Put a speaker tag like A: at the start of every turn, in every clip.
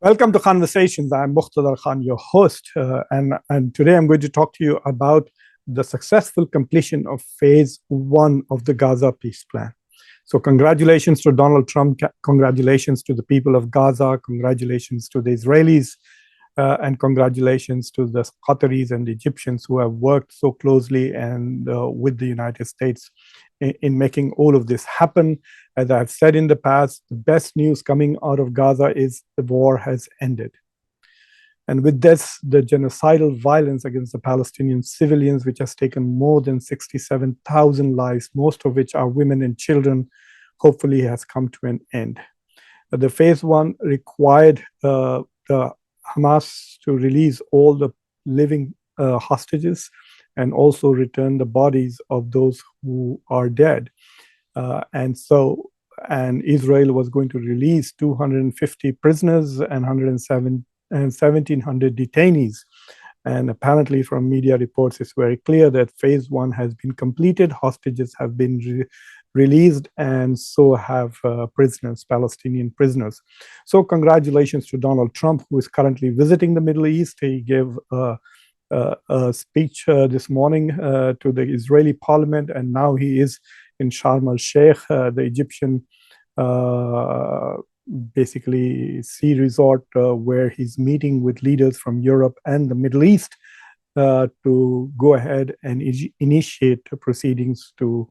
A: Welcome to Conversations. I'm Muqtadar Khan, your host, and today I'm going to talk to you about the successful completion of phase one of the Gaza peace plan. So congratulations to Donald Trump, congratulations to the people of Gaza, congratulations to the Israelis, and congratulations to the Qataris and the Egyptians who have worked so closely and with the United States in making all of this happen. As I've said in the past, the best news coming out of Gaza is the war has ended. And with this, the genocidal violence against the Palestinian civilians, which has taken more than 67,000 lives, most of which are women and children, hopefully has come to an end. The phase one required the Hamas to release all the living hostages and also return the bodies of those who are dead. And Israel was going to release 250 prisoners and 1,700 detainees. And apparently from media reports, it's very clear that phase one has been completed, hostages have been released, and so have prisoners, Palestinian prisoners. So congratulations to Donald Trump, who is currently visiting the Middle East. He gave a speech this morning to the Israeli parliament, and now he is in Sharm el-Sheikh, the Egyptian basically sea resort, where he's meeting with leaders from Europe and the Middle East to go ahead and initiate proceedings to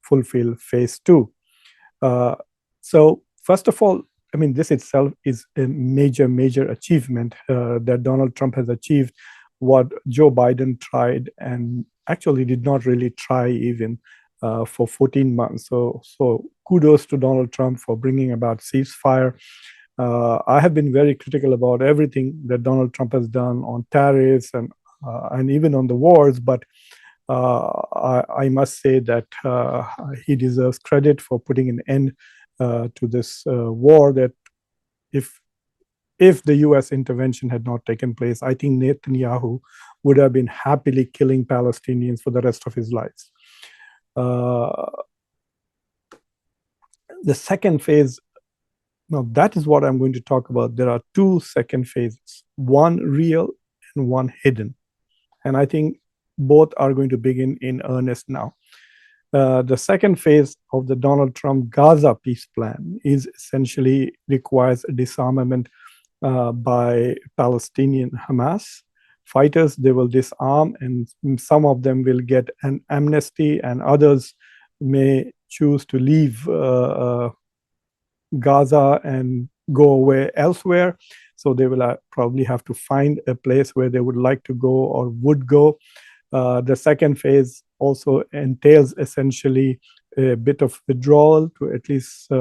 A: fulfill phase two. So first of all, I mean, this itself is a major achievement that Donald Trump has achieved what Joe Biden tried and actually did not really try even for 14 months. So kudos to Donald Trump for bringing about ceasefire. I have been very critical about everything that Donald Trump has done on tariffs and even on the wars, but I must say that he deserves credit for putting an end to this war. That if the US intervention had not taken place, I think Netanyahu would have been happily killing Palestinians for the rest of his life. The second phase, now that is what I'm going to talk about. There are two second phases, one real and one hidden. And I think both are going to begin in earnest now. The second phase of the Donald Trump Gaza peace plan is essentially requires a disarmament by Palestinian Hamas fighters. They will disarm, and some of them will get an amnesty, and others may choose to leave Gaza and go away elsewhere. So they will probably have to find a place where they would like to go or would go. The second phase also entails essentially a bit of withdrawal to at least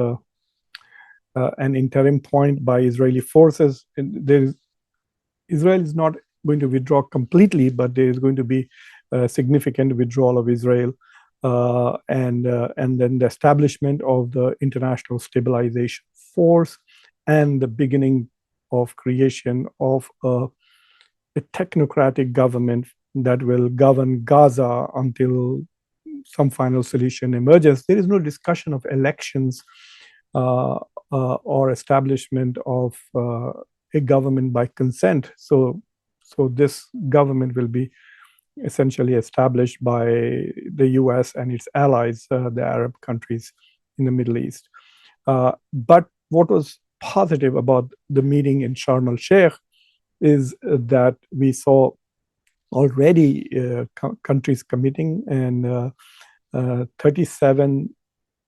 A: an interim point by Israeli forces. Israel is not going to withdraw completely, but there is going to be a significant withdrawal of Israel, and then the establishment of the International Stabilization Force and the beginning of creation of a technocratic government that will govern Gaza until some final solution emerges. There is no discussion of elections or establishment of a government by consent. So this government will be essentially established by the US and its allies, the Arab countries in the Middle East. But what was positive about the meeting in Sharm el-Sheikh is that we saw already countries committing, and $37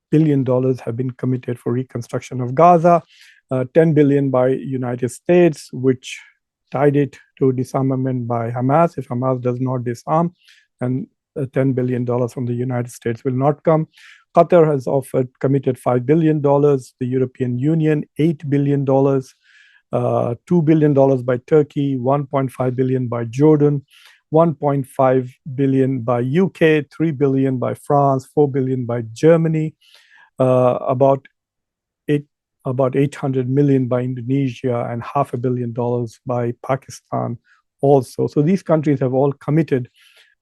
A: billion have been committed for reconstruction of Gaza, $10 billion by United States, which tied it to disarmament by Hamas. If Hamas does not disarm, and $10 billion from the United States will not come. Qatar has committed $5 billion, the European Union, $8 billion, $2 billion by Turkey, $1.5 billion by Jordan, $1.5 billion by UK, $3 billion by France, $4 billion by Germany, about $800 million by Indonesia, and $500 million by Pakistan also. So these countries have all committed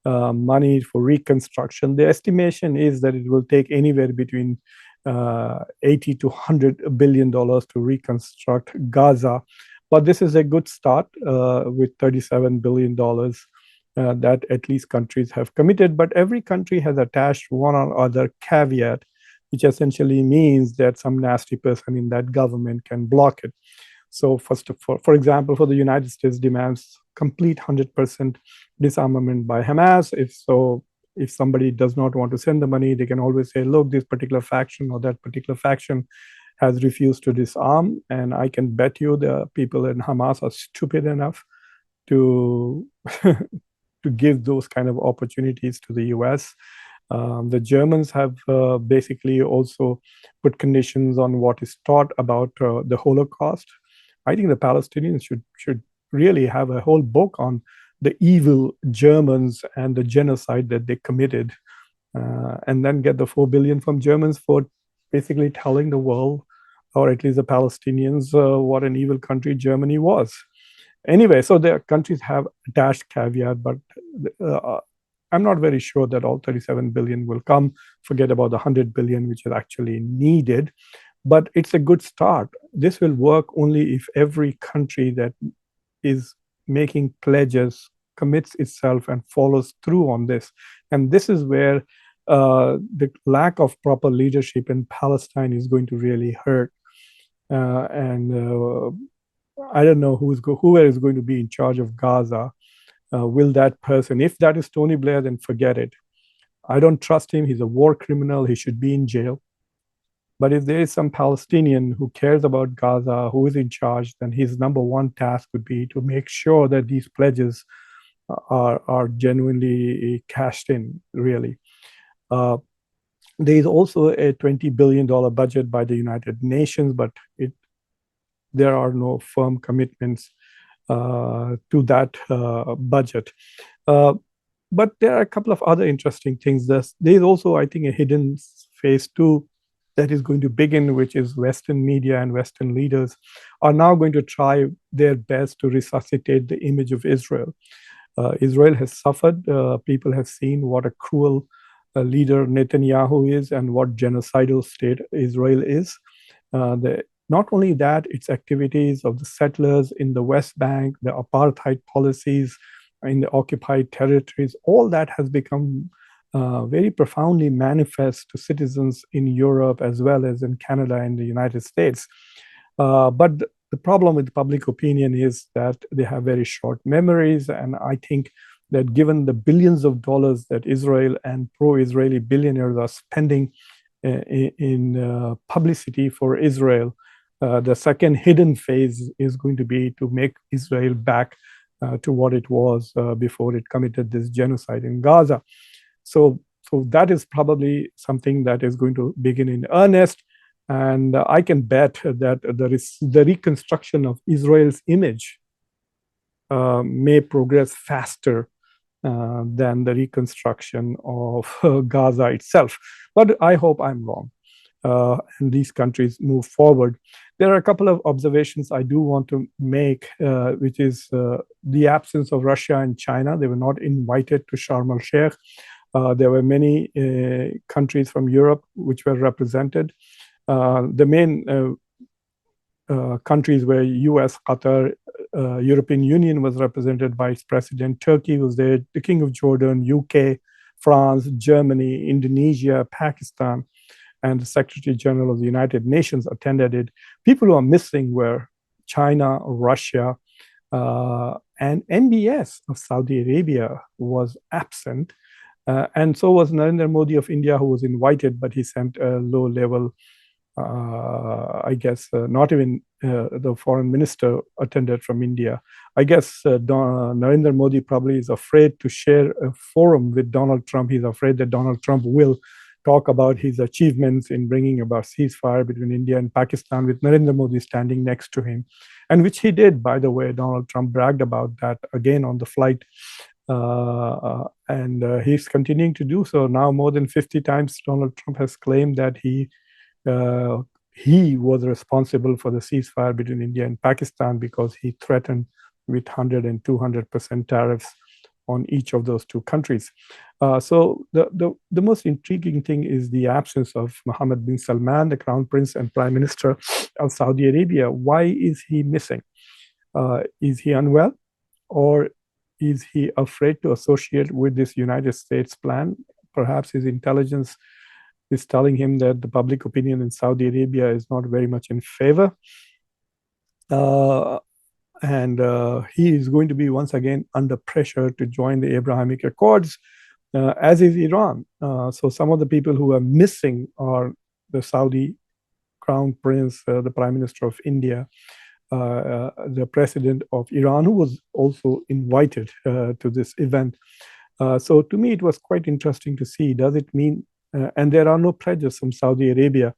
A: money for reconstruction. The estimation is that it will take anywhere between $80 to $100 billion to reconstruct Gaza But this is a good start with $37 billion that at least countries have committed. But every country has attached one or other caveat, which essentially means that some nasty person in that government can block it. So first of all, for example, for the United States demands complete 100% disarmament by Hamas. If somebody does not want to send the money, they can always say, look, this particular faction or that particular faction has refused to disarm. And I can bet you the people in Hamas are stupid enough to to give those kind of opportunities to the US. The Germans have basically also put conditions on what is taught about the Holocaust. I think the Palestinians should really have a whole book on the evil Germans and the genocide that they committed, and then get the 4 billion from Germans for basically telling the world, or at least the Palestinians, what an evil country Germany was. Anyway, so the countries have attached caveat, but I'm not very sure that all 37 billion will come. Forget about the 100 billion, which is actually needed. But it's a good start. This will work only if every country that is making pledges commits itself and follows through on this. And this is where the lack of proper leadership in Palestine is going to really hurt. I don't know whoever is going to be in charge of Gaza. Will that person, if that is Tony Blair, then forget it. I don't trust him. He's a war criminal. He should be in jail. But if there is some Palestinian who cares about Gaza, who is in charge, then his number one task would be to make sure that these pledges are genuinely cashed in, really. There is also a $20 billion budget by the United Nations, but there are no firm commitments to that budget. But there are a couple of other interesting things. There is also, I think, a hidden phase 2 that is going to begin, which is Western media and Western leaders are now going to try their best to resuscitate the image of Israel. Israel has suffered. People have seen what a cruel leader Netanyahu is and what genocidal state Israel is. Not only that, its activities of the settlers in the West Bank, the apartheid policies in the occupied territories, all that has become very profoundly manifest to citizens in Europe as well as in Canada and the United States. But the problem with public opinion is that they have very short memories. And I think that given the billions of dollars that Israel and pro-Israeli billionaires are spending in publicity for Israel, the second hidden phase is going to be to make Israel back to what it was before it committed this genocide in Gaza. So that is probably something that is going to begin in earnest. And I can bet that the reconstruction of Israel's image may progress faster than the reconstruction of Gaza itself. But I hope I'm wrong. And these countries move forward. There are a couple of observations I do want to make, which is the absence of Russia and China. They were not invited to Sharm el-Sheikh. There were many countries from Europe which were represented. The main countries were US, Qatar, European Union was represented by its president. Turkey was there, the King of Jordan, UK, France, Germany, Indonesia, Pakistan, and the Secretary General of the United Nations attended it. People who are missing were China, Russia, and MBS of Saudi Arabia was absent. And so was Narendra Modi of India, who was invited, but he sent a low-level, I guess, not even the foreign minister attended from India. I guess Narendra Modi probably is afraid to share a forum with Donald Trump. He's afraid that Donald Trump will talk about his achievements in bringing about ceasefire between India and Pakistan with Narendra Modi standing next to him, and which he did, by the way. Donald Trump bragged about that again on the flight. And he's continuing to do so. Now more than 50 times Donald Trump has claimed that he was responsible for the ceasefire between India and Pakistan because he threatened with 100 and 200% tariffs on each of those two countries. So the most intriguing thing is the absence of Mohammed bin Salman, the Crown Prince and Prime Minister of Saudi Arabia. Why is he missing? Is he unwell, or is he afraid to associate with this United States plan? Perhaps his intelligence is telling him that the public opinion in Saudi Arabia is not very much in favor. And he is going to be once again under pressure to join the Abrahamic Accords, as is Iran. So some of the people who are missing are the Saudi Crown Prince, the Prime Minister of India, the President of Iran, who was also invited to this event. So to me, it was quite interesting to see, does it mean, and there are no pledges from Saudi Arabia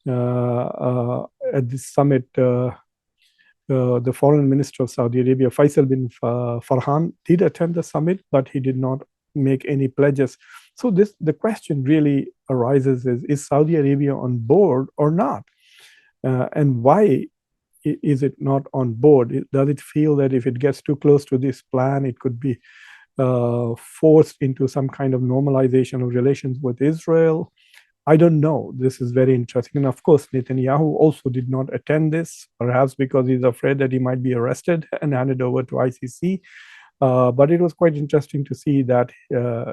A: at this summit. The foreign minister of Saudi Arabia, Faisal bin Farhan, did attend the summit, but he did not make any pledges. So the question really arises is Saudi Arabia on board or not? And why is it not on board? Does it feel that if it gets too close to this plan, it could be forced into some kind of normalization of relations with Israel? I don't know. This is very interesting. And of course, Netanyahu also did not attend this, perhaps because he's afraid that he might be arrested and handed over to ICC. But it was quite interesting to see that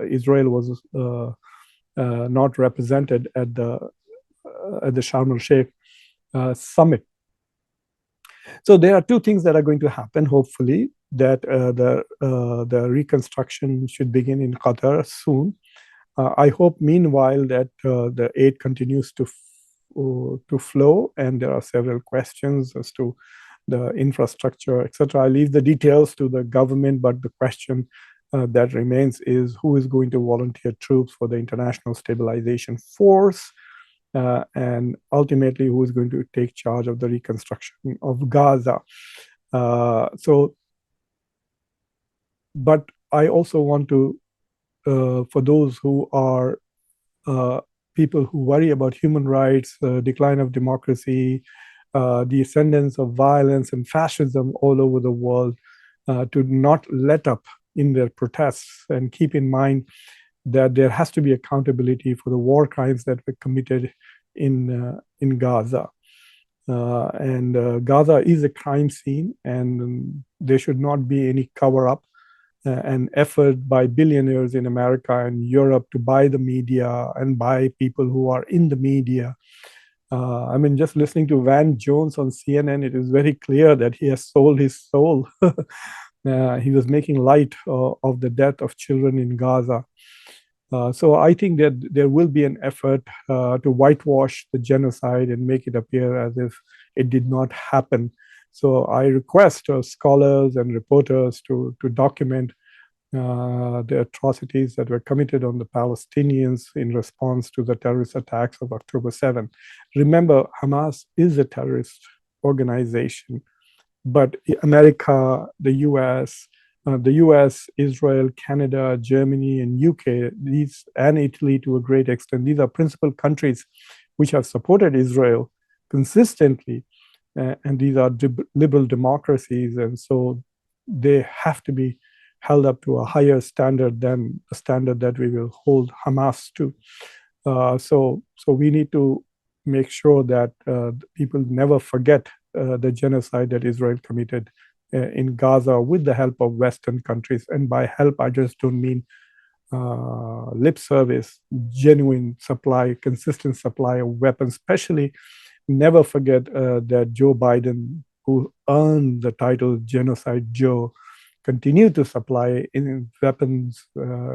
A: Israel was not represented at the Sharm el-Sheikh summit. So there are two things that are going to happen, hopefully, that the reconstruction should begin in Qatar soon. I hope, meanwhile, that the aid continues to flow, and there are several questions as to the infrastructure, etc. I leave the details to the government, but the question that remains is who is going to volunteer troops for the International Stabilization Force, and ultimately who is going to take charge of the reconstruction of Gaza. But I also want to, for those who are people who worry about human rights, decline of democracy, the ascendance of violence and fascism all over the world, to not let up in their protests and keep in mind that there has to be accountability for the war crimes that were committed in Gaza. Gaza is a crime scene, and there should not be any cover-up. An effort by billionaires in America and Europe to buy the media and buy people who are in the media. I mean, just listening to Van Jones on CNN, it is very clear that he has sold his soul. He was making light of the death of children in Gaza. So I think that there will be an effort to whitewash the genocide and make it appear as if it did not happen. So I request scholars and reporters to document the atrocities that were committed on the Palestinians in response to the terrorist attacks of October 7. Remember, Hamas is a terrorist organization, but America, the US, Israel, Canada, Germany, and UK, and Italy to a great extent, these are principal countries which have supported Israel consistently. And these are liberal democracies, and so they have to be held up to a higher standard than the standard that we will hold Hamas to. So we need to make sure that people never forget the genocide that Israel committed in Gaza with the help of Western countries. And by help, I just don't mean lip service, genuine supply, consistent supply of weapons, especially. Never forget that Joe Biden, who earned the title Genocide Joe, continued to supply in weapons,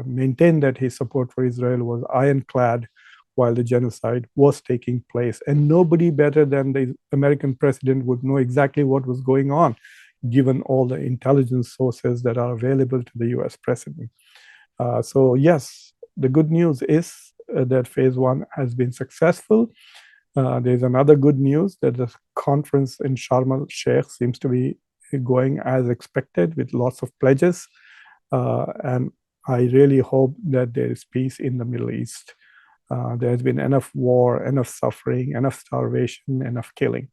A: maintained that his support for Israel was ironclad while the genocide was taking place. And nobody better than the American president would know exactly what was going on, given all the intelligence sources that are available to the US president. So yes, the good news is that phase one has been successful. There's another good news that the conference in Sharm el-Sheikh seems to be going as expected with lots of pledges. And I really hope that there is peace in the Middle East. There has been enough war, enough suffering, enough starvation, enough killing.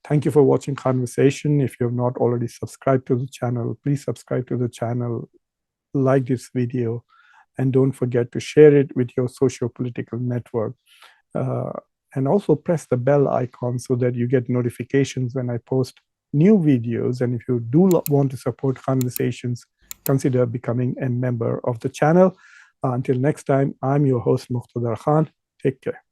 A: Thank you for watching Conversation. If you have not already subscribed to the channel, please subscribe to the channel, like this video, and don't forget to share it with your socio-political network. And also press the bell icon so that you get notifications when I post new videos. And if you do want to support conversations, consider becoming a member of the channel. Until next time, I'm your host, Muqtadar Khan. Take care.